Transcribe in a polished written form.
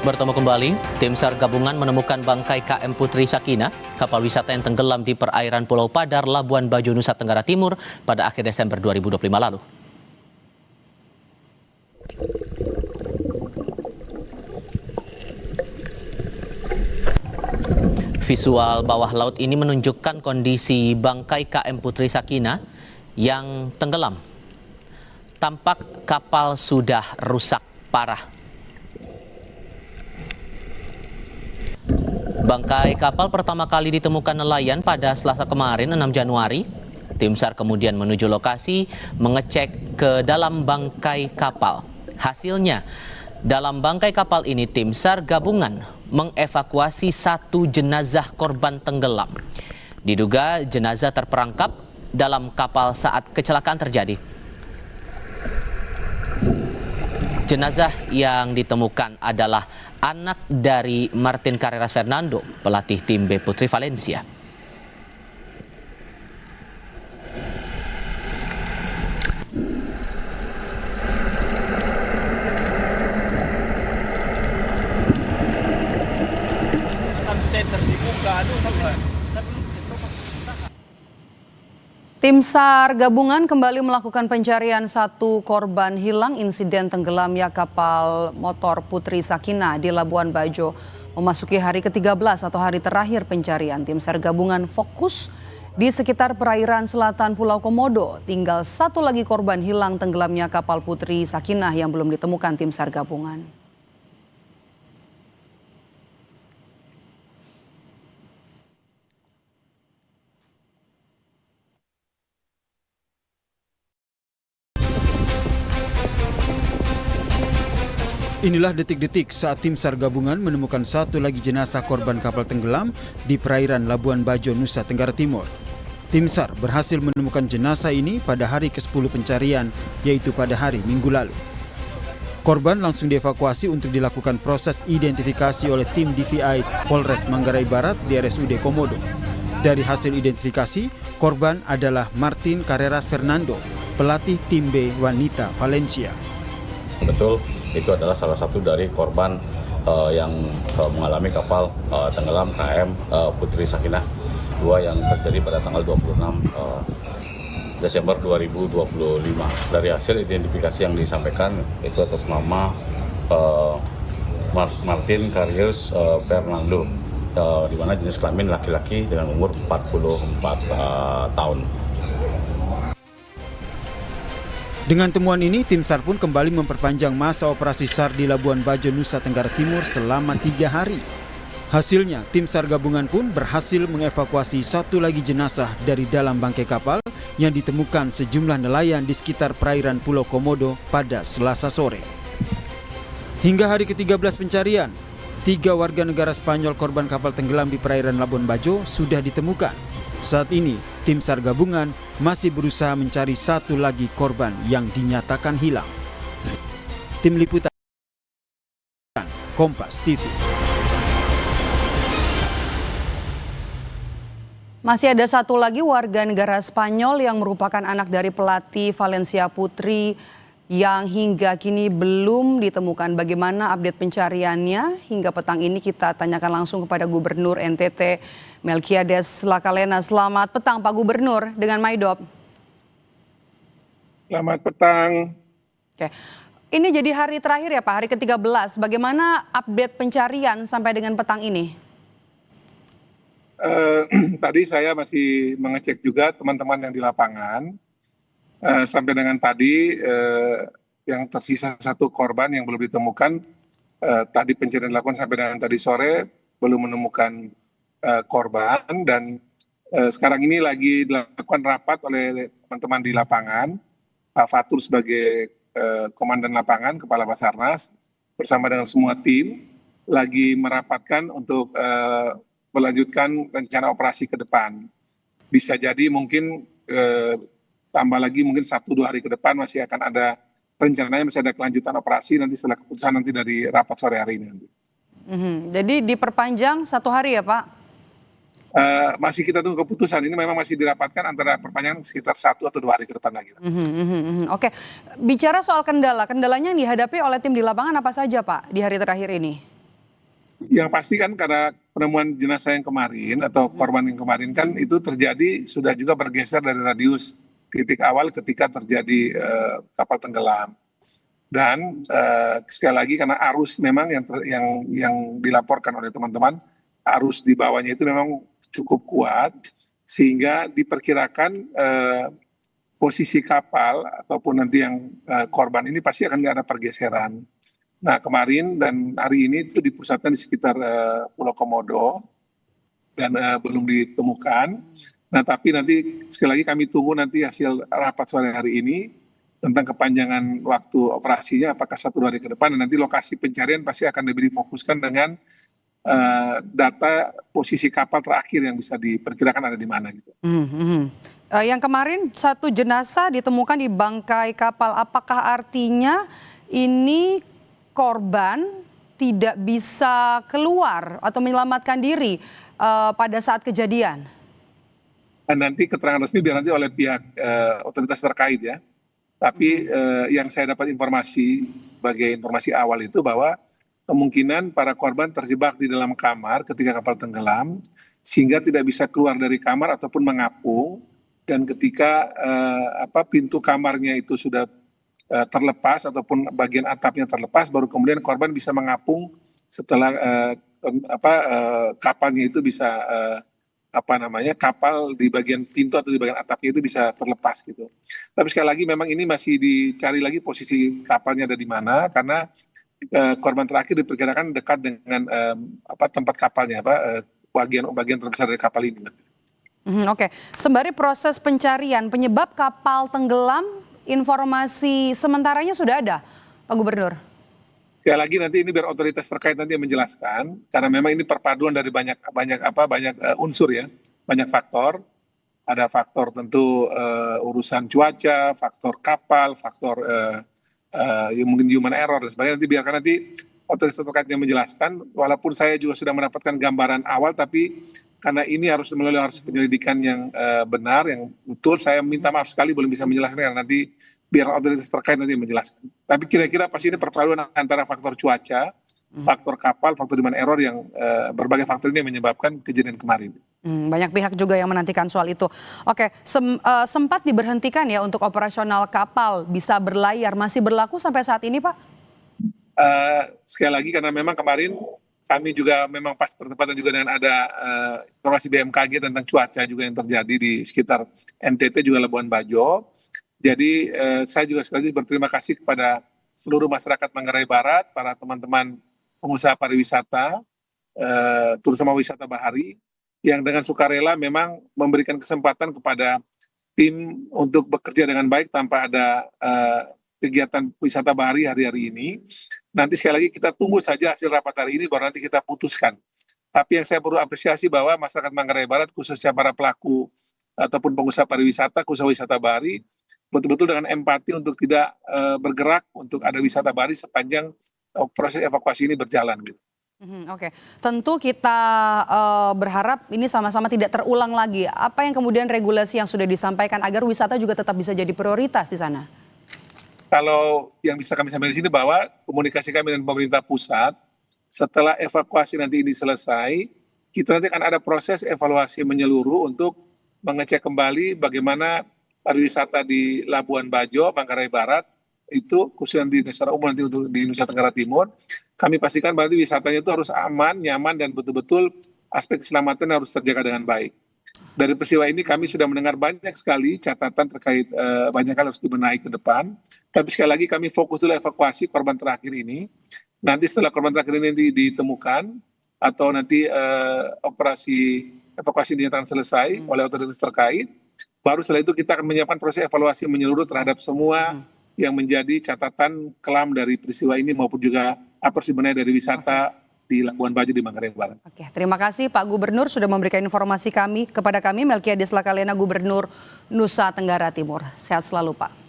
Bertemu kembali, tim SAR gabungan menemukan bangkai KM Putri Sakinah, kapal wisata yang tenggelam di perairan Pulau Padar, Labuan Bajo, Nusa Tenggara Timur pada akhir Desember 2025 lalu. Visual bawah laut ini menunjukkan kondisi bangkai KM Putri Sakinah yang tenggelam. Tampak kapal sudah rusak parah. Bangkai kapal pertama kali ditemukan nelayan pada Selasa kemarin 6 Januari. Tim SAR kemudian menuju lokasi mengecek ke dalam bangkai kapal. Hasilnya, dalam bangkai kapal ini tim SAR gabungan mengevakuasi satu jenazah korban tenggelam. Diduga jenazah terperangkap dalam kapal saat kecelakaan terjadi. Jenazah yang ditemukan adalah anak dari Martin Carreras Fernando, pelatih tim B Putri Valencia. Tim SAR gabungan kembali melakukan pencarian satu korban hilang insiden tenggelamnya kapal motor Putri Sakinah di Labuan Bajo. Memasuki hari ke-13 atau hari terakhir pencarian, tim SAR gabungan fokus di sekitar perairan selatan Pulau Komodo. Tinggal satu lagi korban hilang tenggelamnya kapal Putri Sakinah yang belum ditemukan tim SAR gabungan. Inilah detik-detik saat tim SAR gabungan menemukan satu lagi jenazah korban kapal tenggelam di perairan Labuan Bajo, Nusa Tenggara Timur. Tim SAR berhasil menemukan jenazah ini pada hari ke-10 pencarian, yaitu pada hari Minggu lalu. Korban langsung dievakuasi untuk dilakukan proses identifikasi oleh tim DVI Polres Manggarai Barat di RSUD Komodo. Dari hasil identifikasi, korban adalah Martin Carreras Fernando, pelatih tim B wanita Valencia. Betul, itu adalah salah satu dari korban yang mengalami kapal tenggelam KM Putri Sakinah 2 yang terjadi pada tanggal 26 Desember 2025. Dari hasil identifikasi yang disampaikan itu atas nama Martin Carreras Fernando, di mana jenis kelamin laki-laki dengan umur 44 tahun. Dengan temuan ini, tim SAR pun kembali memperpanjang masa operasi SAR di Labuan Bajo, Nusa Tenggara Timur selama 3 hari. Hasilnya, tim SAR gabungan pun berhasil mengevakuasi satu lagi jenazah dari dalam bangkai kapal yang ditemukan sejumlah nelayan di sekitar perairan Pulau Komodo pada Selasa sore. Hingga hari ke-13 pencarian, 3 warga negara Spanyol korban kapal tenggelam di perairan Labuan Bajo sudah ditemukan. Saat ini, tim SAR gabungan masih berusaha mencari satu lagi korban yang dinyatakan hilang. Tim Liputan Kompas TV. Masih ada satu lagi warga negara Spanyol yang merupakan anak dari pelatih Valencia Putri yang hingga kini belum ditemukan. Bagaimana update pencariannya hingga petang ini kita tanyakan langsung kepada Gubernur NTT Melquiades Lakalena. Selamat petang Pak Gubernur dengan Maidop. Selamat petang. Oke. Ini jadi hari terakhir ya Pak, hari ke-13. Bagaimana update pencarian sampai dengan petang ini? Tadi saya masih mengecek juga teman-teman yang di lapangan. Sampai dengan tadi yang tersisa satu korban yang belum ditemukan. Tadi pencarian dilakukan sampai dengan tadi sore belum menemukan korban, dan sekarang ini lagi dilakukan rapat oleh teman-teman di lapangan. Pak Fatur sebagai komandan lapangan, kepala Basarnas, bersama dengan semua tim lagi merapatkan untuk melanjutkan rencana operasi ke depan. Bisa jadi mungkin tambah lagi mungkin 1-2 hari ke depan masih akan ada rencananya, masih ada kelanjutan operasi nanti setelah keputusan nanti dari rapat sore hari ini. Jadi diperpanjang 1 hari ya Pak? Masih kita tunggu keputusan, ini memang masih dirapatkan antara perpanjangan sekitar 1 atau 2 hari ke depan lagi. Oke, bicara soal kendalanya yang dihadapi oleh tim di lapangan apa saja Pak di hari terakhir ini? Yang pasti kan karena penemuan jenazah yang kemarin atau korban yang kemarin kan itu terjadi sudah juga bergeser dari radius titik awal ketika terjadi kapal tenggelam. Dan sekali lagi karena arus memang yang dilaporkan oleh teman-teman, arus di bawahnya itu memang cukup kuat sehingga diperkirakan posisi kapal ataupun nanti yang korban ini pasti akan ada pergeseran. Nah kemarin dan hari ini itu dipusatkan di sekitar Pulau Komodo dan belum ditemukan. Nah tapi nanti sekali lagi kami tunggu nanti hasil rapat sore hari ini tentang kepanjangan waktu operasinya apakah 1-2 hari ke depan, dan nanti lokasi pencarian pasti akan lebih difokuskan dengan data posisi kapal terakhir yang bisa diperkirakan ada di mana gitu. Yang kemarin 1 jenazah ditemukan di bangkai kapal, apakah artinya ini korban tidak bisa keluar atau menyelamatkan diri pada saat kejadian? Dan nanti keterangan resmi biar nanti oleh pihak otoritas terkait ya. Tapi yang saya dapat informasi sebagai informasi awal itu bahwa kemungkinan para korban terjebak di dalam kamar ketika kapal tenggelam sehingga tidak bisa keluar dari kamar ataupun mengapung, dan ketika pintu kamarnya itu sudah terlepas ataupun bagian atapnya terlepas baru kemudian korban bisa mengapung setelah kapalnya itu bisa kapal di bagian pintu atau di bagian atapnya itu bisa terlepas gitu. Tapi sekali lagi memang ini masih dicari lagi posisi kapalnya ada di mana karena korban terakhir diperkirakan dekat dengan tempat kapalnya bagian terbesar dari kapal ini. Oke, sembari proses pencarian penyebab kapal tenggelam, informasi sementaranya sudah ada, Pak Gubernur? Sekali lagi nanti ini biar otoritas terkait nanti yang menjelaskan, karena memang ini perpaduan dari banyak unsur ya, banyak faktor. Ada faktor tentu urusan cuaca, faktor kapal, faktor mungkin human error dan sebagainya. Nanti biarkan nanti otoritas terkait yang menjelaskan. Walaupun saya juga sudah mendapatkan gambaran awal, tapi karena ini harus melalui penyelidikan yang benar, yang betul, saya minta maaf sekali belum bisa menjelaskan karena nanti biar otoritas terkait nanti menjelaskan. Tapi kira-kira pasti ini perpaduan antara faktor cuaca, faktor kapal, faktor human error yang berbagai faktor ini yang menyebabkan kejadian kemarin. Banyak pihak juga yang menantikan soal itu. Oke, sempat diberhentikan ya untuk operasional kapal bisa berlayar, masih berlaku sampai saat ini Pak? Sekali lagi karena memang kemarin kami juga memang pas bertepatan juga dengan ada informasi BMKG tentang cuaca juga yang terjadi di sekitar NTT juga Labuan Bajo. Jadi saya juga sekali lagi berterima kasih kepada seluruh masyarakat Manggarai Barat, para teman-teman pengusaha pariwisata, terutama wisata bahari, yang dengan sukarela memang memberikan kesempatan kepada tim untuk bekerja dengan baik tanpa ada kegiatan wisata bahari hari-hari ini. Nanti sekali lagi kita tunggu saja hasil rapat hari ini baru nanti kita putuskan. Tapi yang saya perlu apresiasi bahwa masyarakat Manggarai Barat khususnya para pelaku ataupun pengusaha pariwisata, khususnya wisata bahari, betul-betul dengan empati untuk tidak bergerak untuk ada wisata bahari sepanjang proses evakuasi ini berjalan gitu. Oke, tentu kita berharap ini sama-sama tidak terulang lagi. Apa yang kemudian regulasi yang sudah disampaikan agar wisata juga tetap bisa jadi prioritas di sana? Kalau yang bisa kami sampaikan di sini bahwa komunikasi kami dengan pemerintah pusat, setelah evakuasi nanti ini selesai, kita nanti akan ada proses evaluasi menyeluruh untuk mengecek kembali bagaimana pariwisata di Labuan Bajo, Manggarai Barat, itu khususnya secara umum nanti untuk di Nusa Tenggara Timur, kami pastikan berarti wisatanya itu harus aman, nyaman, dan betul-betul aspek keselamatan harus terjaga dengan baik. Dari peristiwa ini kami sudah mendengar banyak sekali catatan terkait banyak hal harus dibenahi ke depan. Tapi sekali lagi kami fokus dulu evakuasi korban terakhir ini. Nanti setelah korban terakhir ini ditemukan atau nanti operasi evakuasi dinyatakan selesai oleh otoritas terkait, baru setelah itu kita akan menyiapkan proses evaluasi menyeluruh terhadap semua yang menjadi catatan kelam dari peristiwa ini maupun juga apa harus dibenahi dari wisata di Labuan Bajo di Manggarai Barat. Oke, terima kasih Pak Gubernur sudah memberikan informasi kepada kami, Melkiades Lakalena, Gubernur Nusa Tenggara Timur. Sehat selalu Pak.